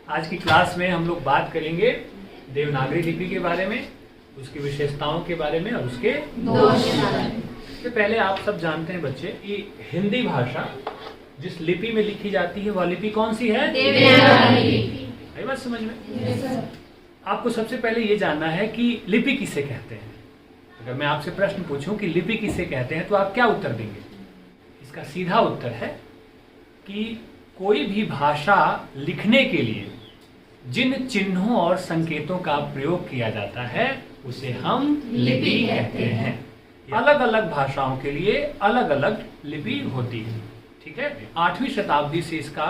आज की क्लास में हम लोग बात करेंगे देवनागरी लिपि के बारे में, उसकी विशेषताओं के बारे में और उसके दोष के बारे में। इससे पहले आप सब जानते हैं बच्चे कि हिंदी भाषा जिस लिपि में लिखी जाती है वह लिपि कौन सी है? देवनागरी लिपि। आई बात समझ में? आपको सबसे पहले ये जानना है कि लिपि किसे कहते हैं। अगर मैं आपसे प्रश्न पूछूं कि लिपि किसे कहते हैं तो आप क्या उत्तर देंगे? इसका सीधा उत्तर है कि कोई भी भाषा लिखने के लिए जिन चिन्हों और संकेतों का प्रयोग किया जाता है उसे हम लिपि कहते हैं। अलग अलग भाषाओं के लिए अलग अलग लिपि होती है, ठीक है। 8वीं शताब्दी से इसका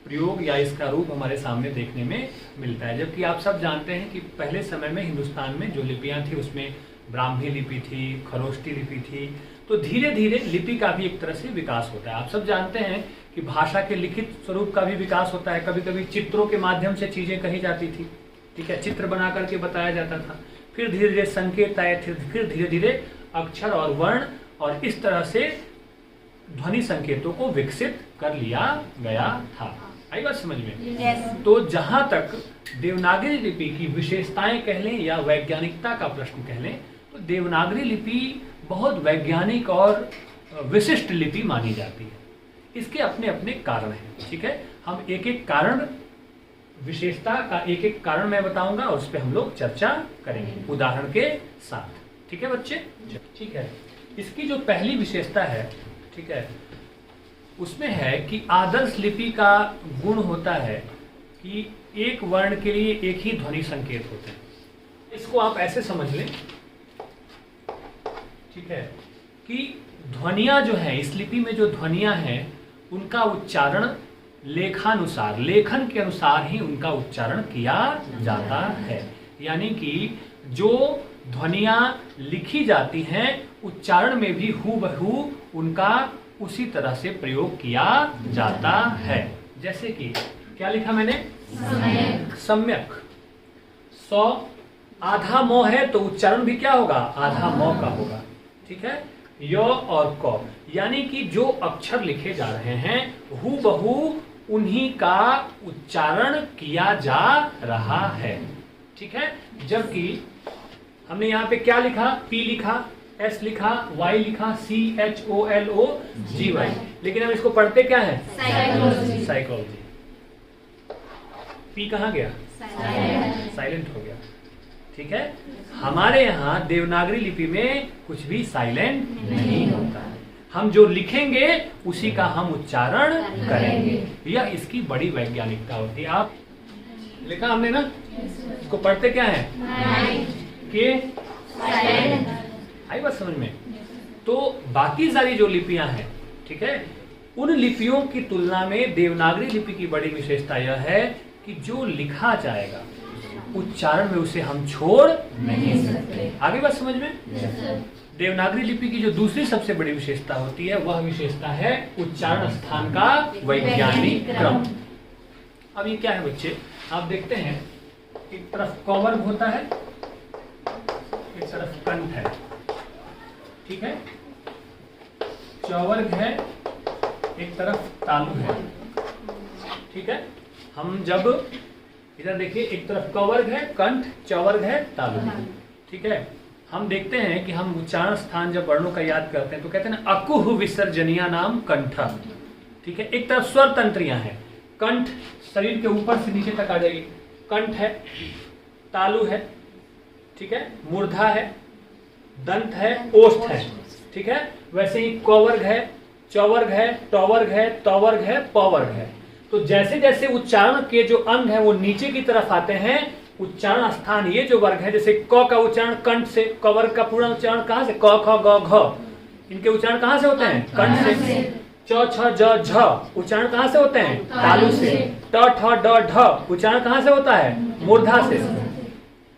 प्रयोग या इसका रूप हमारे सामने देखने में मिलता है, जबकि आप सब जानते हैं कि पहले समय में हिंदुस्तान में जो लिपियां थी उसमें ब्राह्मी लिपि थी, खरोष्टी लिपि थी। तो धीरे धीरे लिपि का भी एक तरह से विकास होता है। आप सब जानते हैं कि भाषा के लिखित स्वरूप का भी विकास होता है। कभी कभी चित्रों के माध्यम से चीजें कही जाती थी, ठीक है, चित्र बना करके बताया जाता था। फिर धीरे धीरे संकेत आए थे, फिर धीरे धीरे अक्षर और वर्ण और इस तरह से ध्वनि संकेतों को विकसित कर लिया गया था। आई बात समझ में? yes. तो जहां तक देवनागरी लिपि की विशेषताएं कह लें या वैज्ञानिकता का प्रश्न कह लें तो देवनागरी लिपि बहुत वैज्ञानिक और विशिष्ट लिपि मानी जाती है। इसके अपने अपने कारण हैं, ठीक है। हम एक एक कारण, विशेषता का एक एक कारण मैं बताऊंगा और उस पर हम लोग चर्चा करेंगे उदाहरण के साथ, ठीक है बच्चे? ठीक है। इसकी जो पहली विशेषता है, ठीक है, उसमें है कि आदर्श लिपि का गुण होता है कि एक वर्ण के लिए एक ही ध्वनि संकेत होते हैं। इसको आप ऐसे समझ लें, ठीक है, कि ध्वनियां जो है इस लिपि में जो ध्वनियां हैं उनका उच्चारण लेखानुसार, लेखन के अनुसार ही उनका उच्चारण किया जाता है। यानी कि जो ध्वनियां लिखी जाती हैं उच्चारण में भी हूबहू उनका उसी तरह से प्रयोग किया जाता है। जैसे कि क्या लिखा मैंने? सम्यक। सौ आधा मौ है तो उच्चारण भी क्या होगा? आधा मौ का होगा, ठीक है। य और क, यानी कि जो अक्षर लिखे जा रहे हैं हूबहू उन्हीं का उच्चारण किया जा रहा है, ठीक है। जबकि हमने यहाँ पे क्या लिखा? पी लिखा, एस लिखा, वाई लिखा, CHOLOGY, लेकिन हम इसको पढ़ते क्या है? साइकोलॉजी। पी कहाँ गया? साइलेंट हो गया, ठीक है। हमारे यहाँ देवनागरी लिपि में कुछ भी साइलेंट नहीं होता है। हम जो लिखेंगे उसी का हम उच्चारण करेंगे। यह इसकी बड़ी वैज्ञानिकता होती है। आप लिखा हमने ना, इसको पढ़ते क्या है? के आई बात समझ में? तो बाकी सारी जो लिपियां हैं, ठीक है, उन लिपियों की तुलना में देवनागरी लिपि की बड़ी विशेषता यह है कि जो लिखा जाएगा उच्चारण में उसे हम छोड़ नहीं सकते। आगे बात समझ में? देवनागरी लिपि की जो दूसरी सबसे बड़ी विशेषता होती है वह विशेषता है उच्चारण स्थान का वैज्ञानिक क्रम। अब ये क्या है बच्चे? आप देखते हैं एक तरफ क वर्ग होता है, एक तरफ कंठ है, ठीक है, चौवर्ग है, एक तरफ तालु है, ठीक है। हम जब इधर देखिए एक तरफ क वर्ग है, कंठ, चौवर्ग है, तालु है, ठीक है। हम देखते हैं कि हम उच्चारण स्थान जब वर्णों का याद करते हैं तो कहते हैं ना अकुह विसर्जनिया नाम कंठ, ठीक है। एक तरफ स्वर तंत्रियां हैं, कंठ शरीर के ऊपर से नीचे तक आ जाएगी, कंठ है, तालु है, ठीक है, मूर्धा है, दंत है, ओष्ठ है, ठीक है। वैसे ही कवर्ग है, चौवर्ग है, टवर्ग है, तवर्ग है, पवर्ग है। तो जैसे जैसे उच्चारण के जो अंग है वो नीचे की तरफ आते हैं, उच्चारण स्थान ये जो वर्ग है, जैसे क का उच्चारण कंठ से, कवर्ग का पूर्ण उच्चारण कहां से? क ख ग घ, इनके उच्चारण कहां से होते हैं? कंठ से। च छ ज झ उच्चारण कहां से होते हैं? तालु से। ट ठ ड ढ उच्चारण कहां से होता है? मूर्धा से,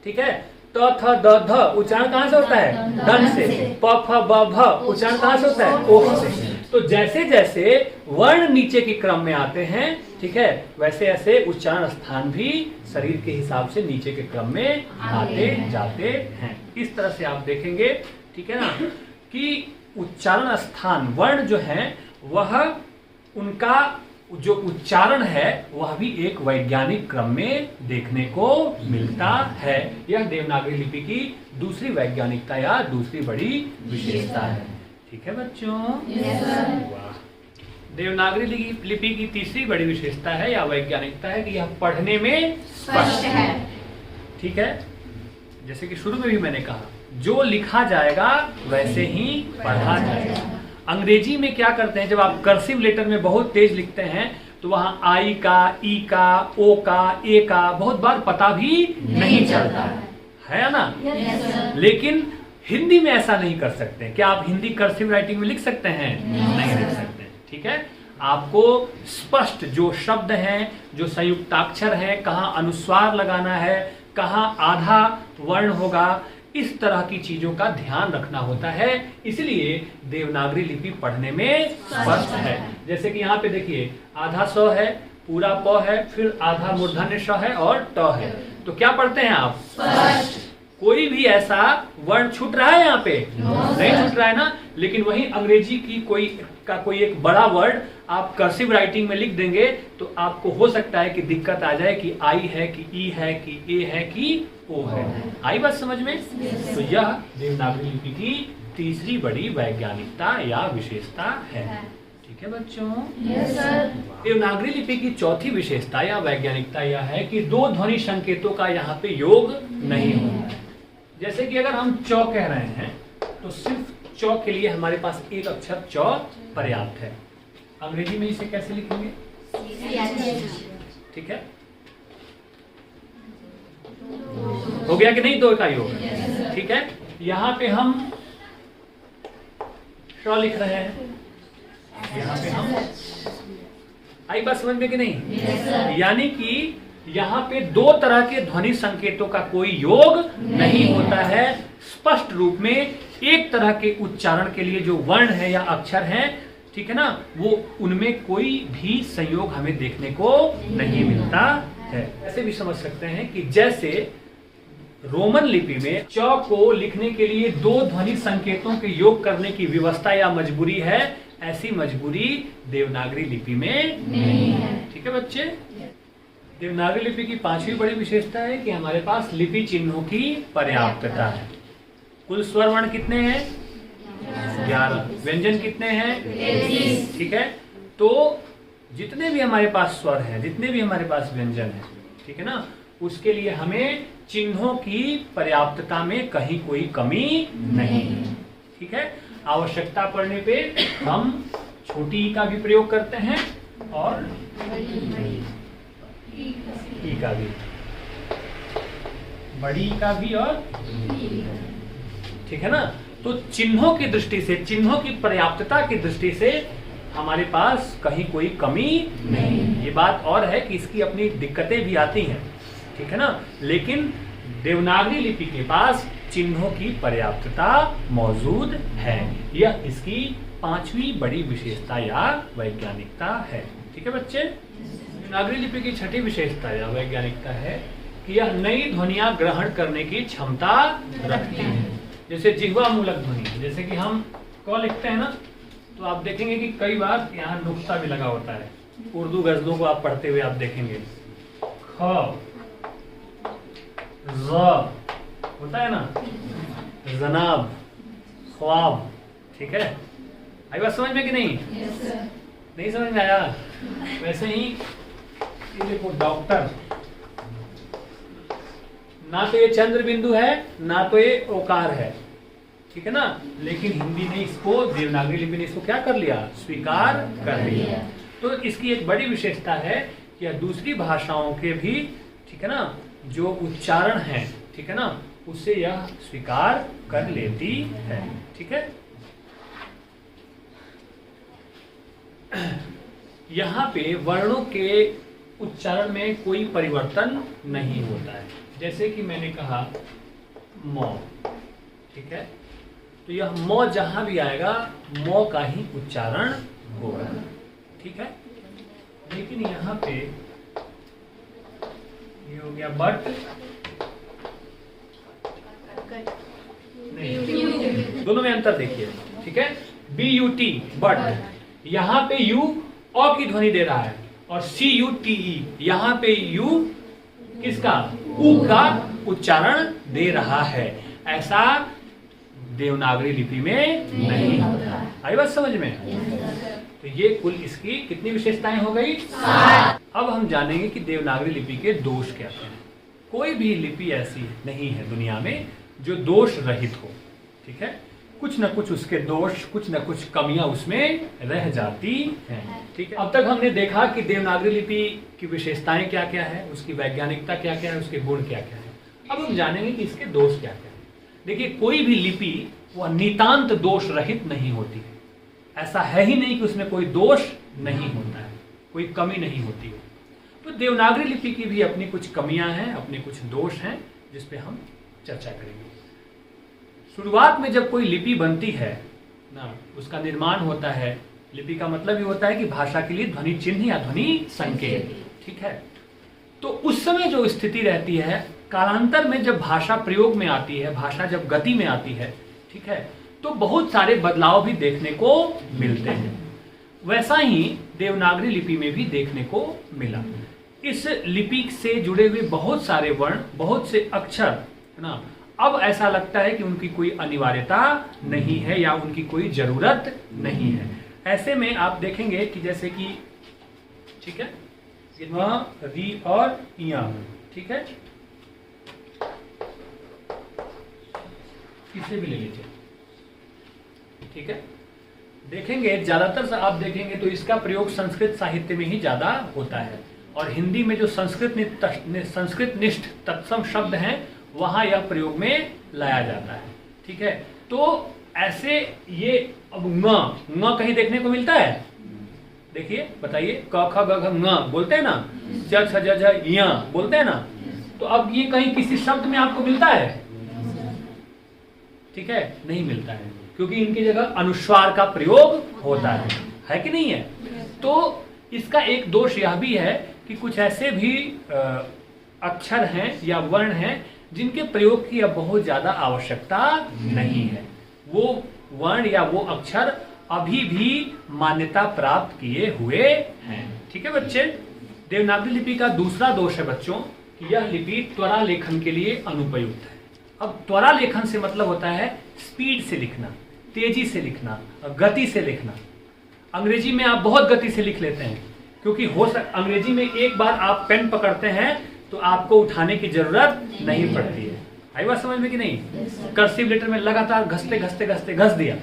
ठीक है। त थ द ध उच्चारण कहां से होता है? दंत से। प फ ब भ उच्चारण कहां से होता है? ओठ से। तो जैसे जैसे वर्ण नीचे के क्रम में आते हैं, ठीक है, वैसे ऐसे उच्चारण स्थान भी शरीर के हिसाब से नीचे के क्रम में आते जाते हैं। इस तरह से आप देखेंगे, ठीक है ना, कि उच्चारण स्थान वर्ण जो है वह उनका जो उच्चारण है वह भी एक वैज्ञानिक क्रम में देखने को मिलता है। यह देवनागरी लिपि की दूसरी वैज्ञानिकता या दूसरी बड़ी विशेषता है। ठीक है बच्चों? वाह। देवनागरी लिपि की तीसरी बड़ी विशेषता है या वैज्ञानिकता है कि यह पढ़ने में स्पष्ट है। ठीक है, जैसे कि शुरू में भी मैंने कहा, जो लिखा जाएगा वैसे ही पढ़ा जाएगा। अंग्रेजी में क्या करते हैं, जब आप कर्सिव लेटर में बहुत तेज लिखते हैं तो वहां आई का, ई का, ओ का, ए का बहुत बार पता भी नहीं चलता है ना। लेकिन हिंदी में ऐसा नहीं कर सकते। क्या आप हिंदी कर्सिव राइटिंग में लिख सकते हैं? नहीं लिख सकते। ठीक है, आपको स्पष्ट जो शब्द हैं, जो संयुक्ताक्षर है, कहाँ अनुस्वार लगाना है, कहाँ आधा वर्ण होगा, इस तरह की चीजों का ध्यान रखना होता है। इसलिए देवनागरी लिपि पढ़ने में स्पष्ट है। जैसे कि यहाँ पे देखिए, आधा स है, पूरा प है, फिर आधा मूर्धन्य श है और ट है। तो क्या पढ़ते हैं आप? स्पष्ट। कोई भी ऐसा वर्ण छूट रहा है यहाँ पे? नहीं छूट रहा है ना। लेकिन वही अंग्रेजी की कोई एक बड़ा वर्ड आप कर्सिव राइटिंग में लिख देंगे तो आपको हो सकता है कि दिक्कत आ जाए कि आई है कि ई है कि ए है कि ओ है। आई बात समझ में? तो यह देवनागरी लिपि की तीसरी बड़ी वैज्ञानिकता या विशेषता है। ठीक है बच्चों? Yes sir. देवनागरी लिपि की चौथी विशेषता या वैज्ञानिकता यह है कि दो ध्वनि संकेतों का यहाँ पे योग नहीं होता है। जैसे कि अगर हम चौ कह रहे हैं तो सिर्फ चौ के लिए हमारे पास एक अक्षर चौ पर्याप्त है। अंग्रेजी में इसे कैसे लिखेंगे? ठीक है, हो गया कि नहीं? दो का योग। ठीक है, यहाँ पे हम श लिख रहे हैं, यहाँ पे हम, आई बात समझ में कि नहीं? यानी कि यहाँ पे दो तरह के ध्वनि संकेतों का कोई योग नहीं होता है। स्पष्ट रूप में एक तरह के उच्चारण के लिए जो वर्ण है या अक्षर हैं, ठीक है ना, वो उनमें कोई भी संयोग हमें देखने को नहीं मिलता है। ऐसे भी समझ सकते हैं कि जैसे रोमन लिपि में च को लिखने के लिए दो ध्वनि संकेतों के योग करने की व्यवस्था या मजबूरी है, ऐसी मजबूरी देवनागरी लिपि में नहीं है। ठीक है बच्चे? देवनागरी लिपि की पांचवी बड़ी विशेषता है कि हमारे पास लिपि चिन्हों की पर्याप्तता है। कुल स्वर वर्ण कितने हैं? 11। व्यंजन कितने हैं? ठीक है, तो जितने भी हमारे पास स्वर हैं, जितने भी हमारे पास व्यंजन हैं, ठीक है ना, उसके लिए हमें चिन्हों की पर्याप्तता में कहीं कोई कमी नहीं है। ठीक है, आवश्यकता पड़ने पे हम छोटी ई का भी प्रयोग करते हैं और ई का भी, बड़ी ई का भी, और ठीक है ना। तो चिन्हों की दृष्टि से, चिन्हों की पर्याप्तता की दृष्टि से हमारे पास कहीं कोई कमी नहीं। ये बात और है कि इसकी अपनी दिक्कतें भी आती हैं, ठीक है ना, लेकिन देवनागरी लिपि के पास चिन्हों की पर्याप्तता मौजूद है। यह इसकी पांचवी बड़ी विशेषता या वैज्ञानिकता है। ठीक है बच्चे? देवनागरी लिपि की छठी विशेषता या वैज्ञानिकता है कि यह नई ध्वनियां ग्रहण करने की क्षमता रखती है। जैसे जिह्वा मूलक ध्वनि, जैसे कि हम क लिखते हैं ना, तो आप देखेंगे कि कई बार यहाँ नुक्ता भी लगा होता है। उर्दू गजलों को आप पढ़ते हुए आप देखेंगे, ख ज होता है ना, जनाब, ख्वाब। ठीक है, आई बात समझ में कि नहीं? नहीं समझ में आया? वैसे ही ये देखो, डॉक्टर, ना तो ये चंद्र बिंदु है, ना तो ये ओकार है, ठीक है ना, लेकिन हिंदी ने इसको, देवनागरी लिपि ने इसको क्या कर लिया? स्वीकार कर लिया। तो इसकी एक बड़ी विशेषता है कि यह दूसरी भाषाओं के भी, ठीक है ना, जो उच्चारण है, ठीक है ना, उससे यह स्वीकार कर लेती है। ठीक है, यहाँ पे वर्णों के उच्चारण में कोई परिवर्तन नहीं होता है। जैसे कि मैंने कहा मौ, ठीक है, तो यह मौ जहां भी आएगा मौ का ही उच्चारण होगा। ठीक है, लेकिन यहाँ पे ये हो गया बट, नहीं, दोनों में अंतर देखिए। ठीक है, BUT बट, यहाँ पे यू अ की ध्वनि दे रहा है, और CUTE यहां पे यू किसका, उ का उच्चारण दे रहा है। ऐसा देवनागरी लिपि में नहीं होता है। आई बात समझ में? तो ये कुल इसकी कितनी विशेषताएं हो गई? 7। अब हम जानेंगे कि देवनागरी लिपि के दोष क्या क्या हैं। कोई भी लिपि ऐसी नहीं है दुनिया में जो दोष रहित हो, ठीक है। कुछ न कुछ उसके दोष, कुछ न कुछ कमियां उसमें रह जाती हैं, ठीक है। अब तक हमने देखा कि देवनागरी लिपि की विशेषताएं क्या क्या है, उसकी वैज्ञानिकता क्या क्या है, उसके गुण क्या क्या है। अब हम जानेंगे कि इसके दोष क्या क्या है। देखिए, कोई भी लिपि वह नितांत दोष रहित नहीं होती है। ऐसा है ही नहीं कि उसमें कोई दोष नहीं होता है, कोई कमी नहीं होती है। तो देवनागरी लिपि की भी अपनी कुछ कमियां हैं, अपने कुछ दोष हैं, जिस पे हम चर्चा करेंगे। शुरुआत में जब कोई लिपि बनती है ना, उसका निर्माण होता है, लिपि का मतलब ये होता है कि भाषा के लिए ध्वनि चिन्ह या ध्वनि संकेत, ठीक है। तो उस समय जो स्थिति रहती है, कालांतर में जब भाषा प्रयोग में आती है, भाषा जब गति में आती है, ठीक है, तो बहुत सारे बदलाव भी देखने को मिलते हैं। वैसा ही देवनागरी लिपि में भी देखने को मिला। इस लिपि से जुड़े हुए बहुत सारे वर्ण, बहुत से अक्षर, है ना, अब ऐसा लगता है कि उनकी कोई अनिवार्यता नहीं है या उनकी कोई जरूरत नहीं है। ऐसे में आप देखेंगे कि जैसे कि, ठीक है, री और या, ठीक है, इसे भी ले लीजिए, ठीक है। देखेंगे ज्यादातर से आप देखेंगे तो इसका प्रयोग संस्कृत साहित्य में ही ज्यादा होता है, और हिंदी में जो संस्कृत निष्ठ तत्सम शब्द हैं वहां यह प्रयोग में लाया जाता है, ठीक है। तो ऐसे ये अब ङ कहीं देखने को मिलता है? देखिए, बताइए, क ख ग घ ङ बोलते हैं ना, ज छ ज झ य बोलते हैं ना, तो अब ये कहीं किसी शब्द में आपको मिलता है? ठीक है, नहीं मिलता है, क्योंकि इनकी जगह अनुस्वार का प्रयोग होता है कि नहीं है? तो इसका एक दोष यह भी है कि कुछ ऐसे भी अक्षर हैं या वर्ण हैं जिनके प्रयोग की अब बहुत ज्यादा आवश्यकता नहीं है। वो वर्ण या वो अक्षर अभी भी मान्यता प्राप्त किए हुए हैं, ठीक है बच्चे। देवनागरी लिपि का दूसरा दोष है बच्चों कि यह लिपि त्वरा लेखन के लिए अनुपयुक्त है। अब त्वरा लेखन से मतलब होता है स्पीड से लिखना, तेजी से लिखना, गति से लिखना। अंग्रेजी में आप बहुत गति से लिख लेते हैं, क्योंकि अंग्रेजी में एक बार आप पेन पकड़ते हैं तो आपको उठाने की जरूरत नहीं पड़ती है। आई बात समझ में कि नहीं? कर्सिव लेटर में लगातार घसते घसते घसते घस दिया।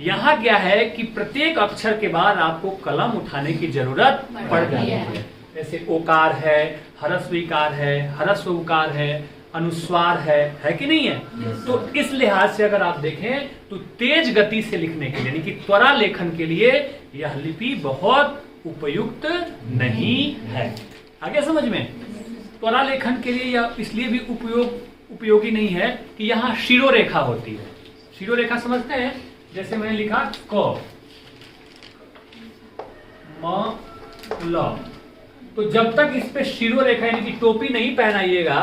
यहाँ क्या है कि प्रत्येक अक्षर के बाद आपको कलम उठाने की जरूरत पड़ जाती है। जैसे ओकार है, ह्रस्व इकार है, ह्रस्व उकार है, अनुस्वार है कि नहीं है? तो इस लिहाज से अगर आप देखें तो तेज गति से लिखने के लिए, यानी कि त्वरा लेखन के लिए यह लिपि बहुत उपयुक्त नहीं है। आगे समझ में? त्वरा लेखन के लिए यह इसलिए भी उपयोगी नहीं है कि यहाँ शिरोरेखा होती है। शिरोरेखा समझते हैं? जैसे मैंने लिखा क म ल, तो जब तक इस पे शिरोरेखा यानी कि टोपी नहीं पहनाइएगा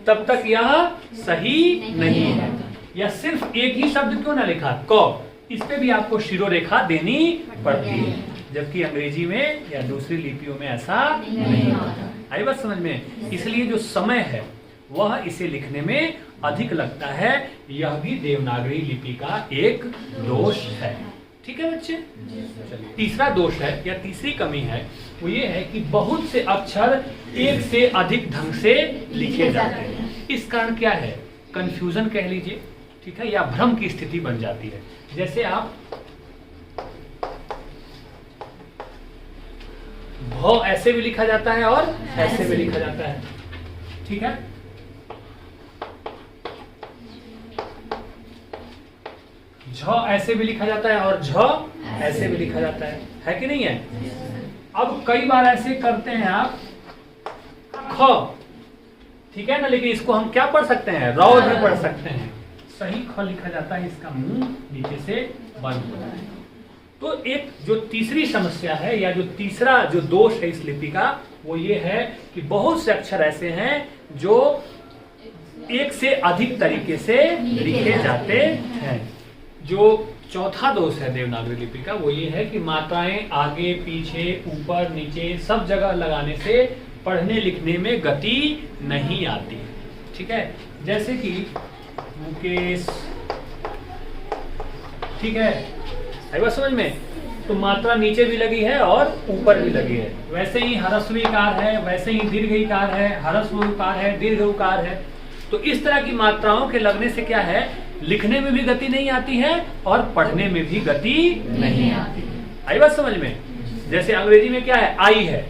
तब तक यह सही नहीं है। या सिर्फ एक ही शब्द क्यों ना लिखा क, इस पे भी आपको शिरोरेखा देनी पड़ती है, जबकि अंग्रेजी में या दूसरी लिपियों में ऐसा नहीं होता। आई बात समझ में? इसलिए जो समय है वह इसे लिखने में अधिक लगता है। यह भी देवनागरी लिपि का एक दोष है। ठीक है बच्चे? चलिए, तीसरा दोष है या तीसरी कमी है वो ये है कि बहुत से अक्षर एक से अधिक ढंग से लिखे जाते हैं। इस कारण क्या है? कंफ्यूजन कह लीजिए, ठीक है, या भ्रम की स्थिति बन जाती है। जैसे आप भ ऐसे भी लिखा जाता है और ऐसे भी लिखा जाता है, ठीक है। झ ऐसे भी लिखा जाता है और झ ऐसे भी लिखा जाता है कि नहीं है? अब कई बार ऐसे करते हैं आप ख, ठीक है ना, लेकिन इसको हम क्या पढ़ सकते हैं? रौ भी पढ़ सकते हैं। सही ख लिखा जाता है, इसका मुंह नीचे से बंद होता है। तो एक जो तीसरी समस्या है या जो तीसरा जो दोष है इस लिपि का वो ये है कि बहुत से अक्षर ऐसे हैं जो एक से अधिक तरीके से लिखे जाते हैं। जो चौथा दोष है देवनागरी लिपि का, वो ये है कि मात्राएं आगे पीछे ऊपर नीचे सब जगह लगाने से पढ़ने लिखने में गति नहीं आती। ठीक है, जैसे कि मुकेश, ठीक है, आई बात समझ में? तो मात्रा नीचे भी लगी है और ऊपर भी लगी है। वैसे ही ह्रस्व ईकार है, वैसे ही दीर्घ ईकार है, ह्रस्व उकार है, दीर्घ उकार है। तो इस तरह की मात्राओं के लगने से क्या है, लिखने में भी गति नहीं आती है और पढ़ने में भी गति नहीं आती है। आई बात समझ में? जैसे अंग्रेजी में क्या है, आई है,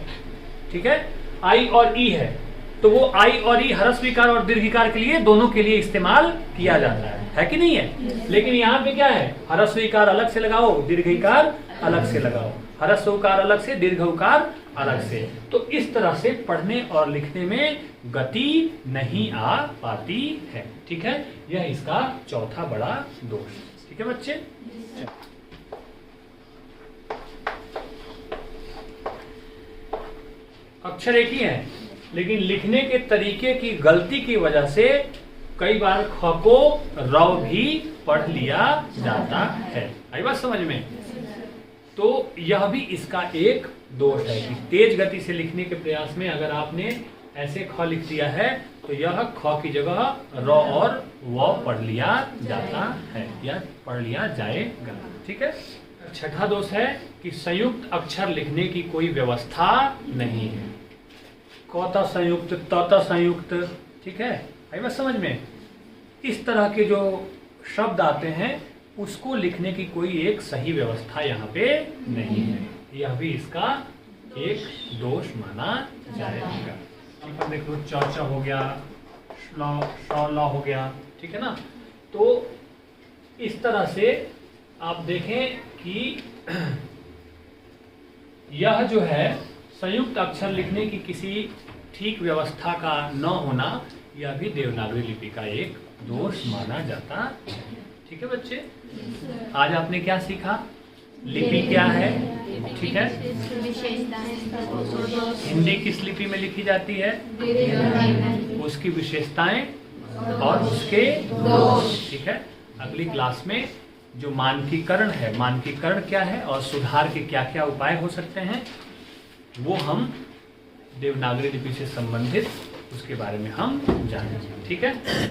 ठीक है, आई और ई है, तो वो आई और ई ह्रस्व ईकार और दीर्घ ईकार के लिए, दोनों के लिए इस्तेमाल किया जाता है कि नहीं है? लेकिन यहाँ पे क्या है, ह्रस्व ईकार अलग से लगाओ, दीर्घ ईकार अलग से लगाओ, ह्रस्व उकार अलग से, दीर्घ उकार अलग से। तो इस तरह से पढ़ने और लिखने में गति नहीं आ पाती है। ठीक है, यह इसका चौथा बड़ा दोष। ठीक है बच्चे, अक्षर एक ही है, लेकिन लिखने के तरीके की गलती की वजह से कई बार ख को र भी पढ़ लिया जाता है। आई बात समझ में? तो यह भी इसका एक दोष है कि तेज गति से लिखने के प्रयास में अगर आपने ऐसे ख लिख दिया है तो यह ख की जगह र और व पढ़ लिया जाता है या पढ़ लिया जाएगा। ठीक है, छठा दोष है कि संयुक्त अक्षर लिखने की कोई व्यवस्था नहीं है। क त संयुक्त, त त संयुक्त, ठीक है, आई बात समझ में? इस तरह के जो शब्द आते हैं उसको लिखने की कोई एक सही व्यवस्था यहाँ पे नहीं है। यह भी इसका एक दोष माना जाएगा। देखो च हो गया, ल हो गया, ठीक है ना? तो इस तरह से आप देखें कि यह जो है संयुक्त अक्षर लिखने की किसी ठीक व्यवस्था का न होना, यह भी देवनागरी लिपि का एक दोष माना जाता है। ठीक है बच्चे, आज आपने क्या सीखा? लिपि क्या है, ठीक है, हिंदी किस लिपि में लिखी जाती है, उसकी विशेषताएं और उसके दोष। ठीक है, अगली क्लास में जो मानकीकरण है, मानकीकरण क्या है और सुधार के क्या क्या उपाय हो सकते हैं, वो हम देवनागरी लिपि से संबंधित उसके बारे में हम जानेंगे। ठीक है।